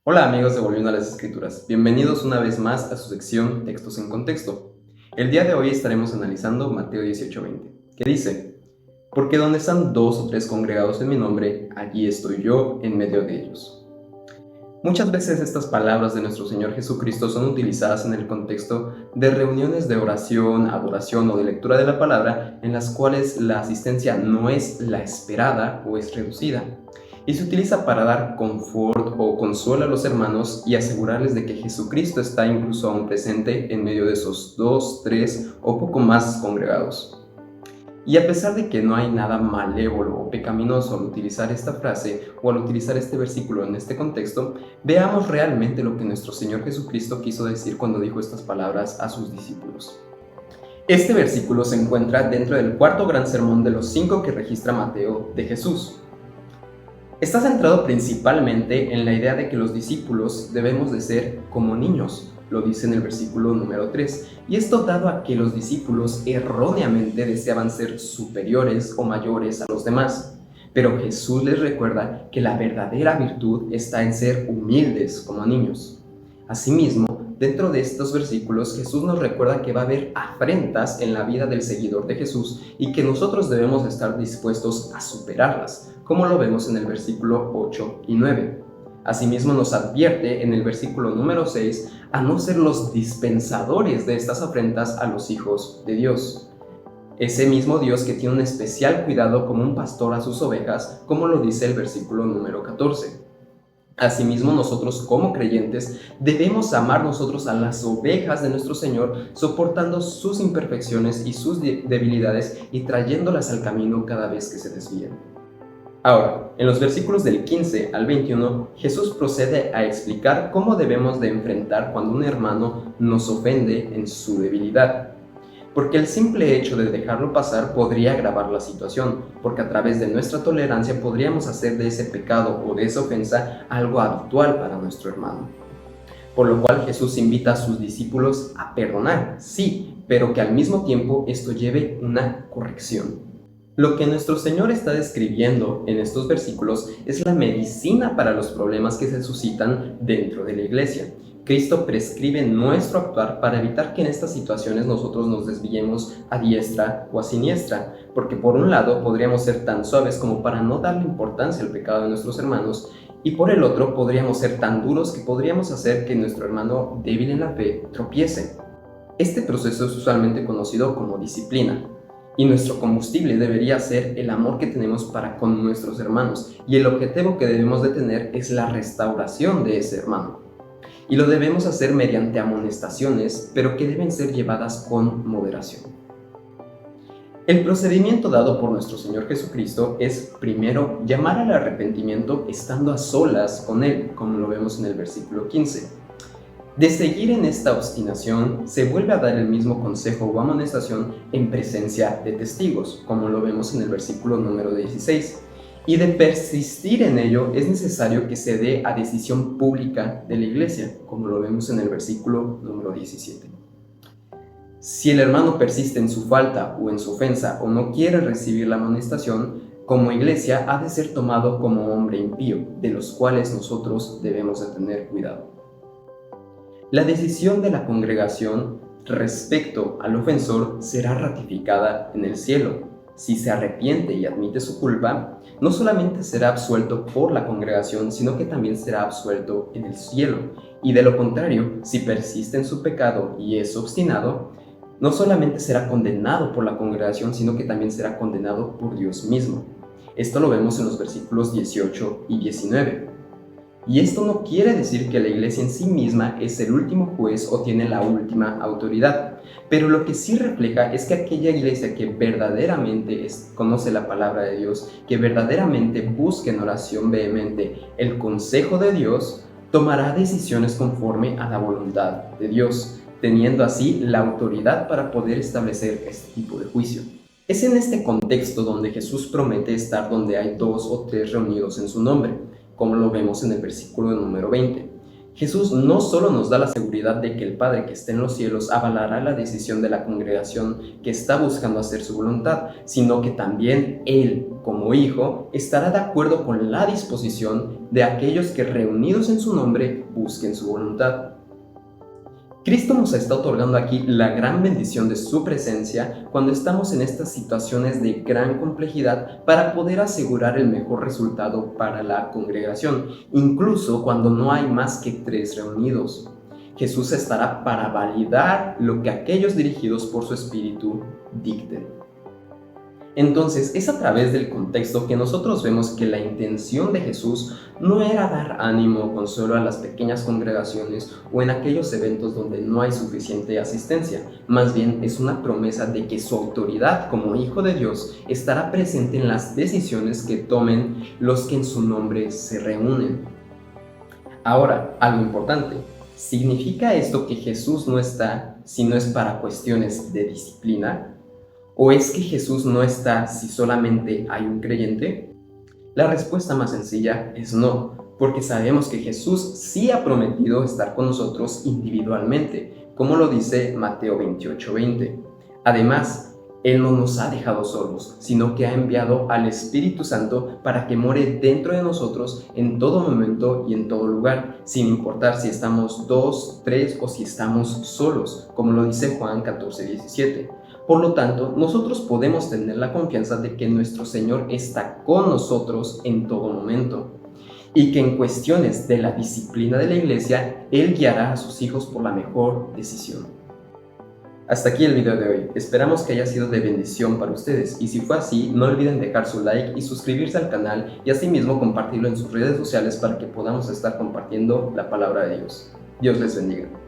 Hola amigos de Volviendo a las Escrituras, bienvenidos una vez más a su sección Textos en Contexto. El día de hoy estaremos analizando Mateo 18:20, que dice: Porque donde están dos o tres congregados en mi nombre, allí estoy yo en medio de ellos. Muchas veces estas palabras de nuestro Señor Jesucristo son utilizadas en el contexto de reuniones de oración, adoración o de lectura de la palabra en las cuales la asistencia no es la esperada o es reducida, y se utiliza para dar confort o consuelo a los hermanos y asegurarles de que Jesucristo está incluso aún presente en medio de esos dos, tres o poco más congregados. Y a pesar de que no hay nada malévolo o pecaminoso al utilizar esta frase o al utilizar este versículo en este contexto, veamos realmente lo que nuestro Señor Jesucristo quiso decir cuando dijo estas palabras a sus discípulos. Este versículo se encuentra dentro del cuarto gran sermón de los 5 que registra Mateo de Jesús. Está centrado principalmente en la idea de que los discípulos debemos de ser como niños, lo dice en el versículo número 3, y esto dado a que los discípulos erróneamente deseaban ser superiores o mayores a los demás. Pero Jesús les recuerda que la verdadera virtud está en ser humildes como niños. Asimismo, dentro de estos versículos, Jesús nos recuerda que va a haber afrentas en la vida del seguidor de Jesús y que nosotros debemos estar dispuestos a superarlas, como lo vemos en el versículo 8 y 9. Asimismo nos advierte en el versículo número 6 a no ser los dispensadores de estas afrentas a los hijos de Dios. Ese mismo Dios que tiene un especial cuidado como un pastor a sus ovejas, como lo dice el versículo número 14. Asimismo, nosotros como creyentes debemos amar nosotros a las ovejas de nuestro Señor, soportando sus imperfecciones y sus debilidades y trayéndolas al camino cada vez que se desvíen. Ahora, en los versículos del 15 al 21, Jesús procede a explicar cómo debemos de enfrentar cuando un hermano nos ofende en su debilidad. Porque el simple hecho de dejarlo pasar podría agravar la situación, porque a través de nuestra tolerancia podríamos hacer de ese pecado o de esa ofensa algo habitual para nuestro hermano. Por lo cual Jesús invita a sus discípulos a perdonar, sí, pero que al mismo tiempo esto lleve una corrección. Lo que nuestro Señor está describiendo en estos versículos es la medicina para los problemas que se suscitan dentro de la iglesia. Cristo prescribe nuestro actuar para evitar que en estas situaciones nosotros nos desviemos a diestra o a siniestra, porque por un lado podríamos ser tan suaves como para no darle importancia al pecado de nuestros hermanos, y por el otro podríamos ser tan duros que podríamos hacer que nuestro hermano débil en la fe tropiece. Este proceso es usualmente conocido como disciplina, y nuestro combustible debería ser el amor que tenemos para con nuestros hermanos, y el objetivo que debemos de tener es la restauración de ese hermano. Y lo debemos hacer mediante amonestaciones, pero que deben ser llevadas con moderación. El procedimiento dado por nuestro Señor Jesucristo es, primero, llamar al arrepentimiento estando a solas con Él, como lo vemos en el versículo 15. De seguir en esta obstinación, se vuelve a dar el mismo consejo o amonestación en presencia de testigos, como lo vemos en el versículo número 16. Y de persistir en ello es necesario que se dé a decisión pública de la iglesia, como lo vemos en el versículo número 17. Si el hermano persiste en su falta o en su ofensa o no quiere recibir la amonestación, como iglesia ha de ser tomado como hombre impío, de los cuales nosotros debemos de tener cuidado. La decisión de la congregación respecto al ofensor será ratificada en el cielo. Si se arrepiente y admite su culpa, no solamente será absuelto por la congregación, sino que también será absuelto en el cielo. Y de lo contrario, si persiste en su pecado y es obstinado, no solamente será condenado por la congregación, sino que también será condenado por Dios mismo. Esto lo vemos en los versículos 18 y 19. Y esto no quiere decir que la iglesia en sí misma es el último juez o tiene la última autoridad, pero lo que sí refleja es que aquella iglesia que verdaderamente conoce la palabra de Dios, que verdaderamente busca en oración vehemente el consejo de Dios, tomará decisiones conforme a la voluntad de Dios, teniendo así la autoridad para poder establecer este tipo de juicio. Es en este contexto donde Jesús promete estar donde hay dos o tres reunidos en su nombre, como lo vemos en el versículo número 20. Jesús no solo nos da la seguridad de que el Padre que está en los cielos avalará la decisión de la congregación que está buscando hacer su voluntad, sino que también Él, como Hijo, estará de acuerdo con la disposición de aquellos que reunidos en su nombre busquen su voluntad. Cristo nos está otorgando aquí la gran bendición de su presencia cuando estamos en estas situaciones de gran complejidad para poder asegurar el mejor resultado para la congregación, incluso cuando no hay más que 3 reunidos. Jesús estará para validar lo que aquellos dirigidos por su Espíritu dicten. Entonces, es a través del contexto que nosotros vemos que la intención de Jesús no era dar ánimo o consuelo a las pequeñas congregaciones o en aquellos eventos donde no hay suficiente asistencia. Más bien, es una promesa de que su autoridad como Hijo de Dios estará presente en las decisiones que tomen los que en su nombre se reúnen. Ahora, algo importante. ¿Significa esto que Jesús no está si no es para cuestiones de disciplina? ¿O es que Jesús no está si solamente hay un creyente? La respuesta más sencilla es no, porque sabemos que Jesús sí ha prometido estar con nosotros individualmente, como lo dice Mateo 28:20. Además, Él no nos ha dejado solos, sino que ha enviado al Espíritu Santo para que more dentro de nosotros en todo momento y en todo lugar, sin importar si estamos 2, 3 o si estamos solos, como lo dice Juan 14:17. Por lo tanto, nosotros podemos tener la confianza de que nuestro Señor está con nosotros en todo momento y que en cuestiones de la disciplina de la iglesia, Él guiará a sus hijos por la mejor decisión. Hasta aquí el video de hoy. Esperamos que haya sido de bendición para ustedes y si fue así, no olviden dejar su like y suscribirse al canal y asimismo compartirlo en sus redes sociales para que podamos estar compartiendo la palabra de Dios. Dios les bendiga.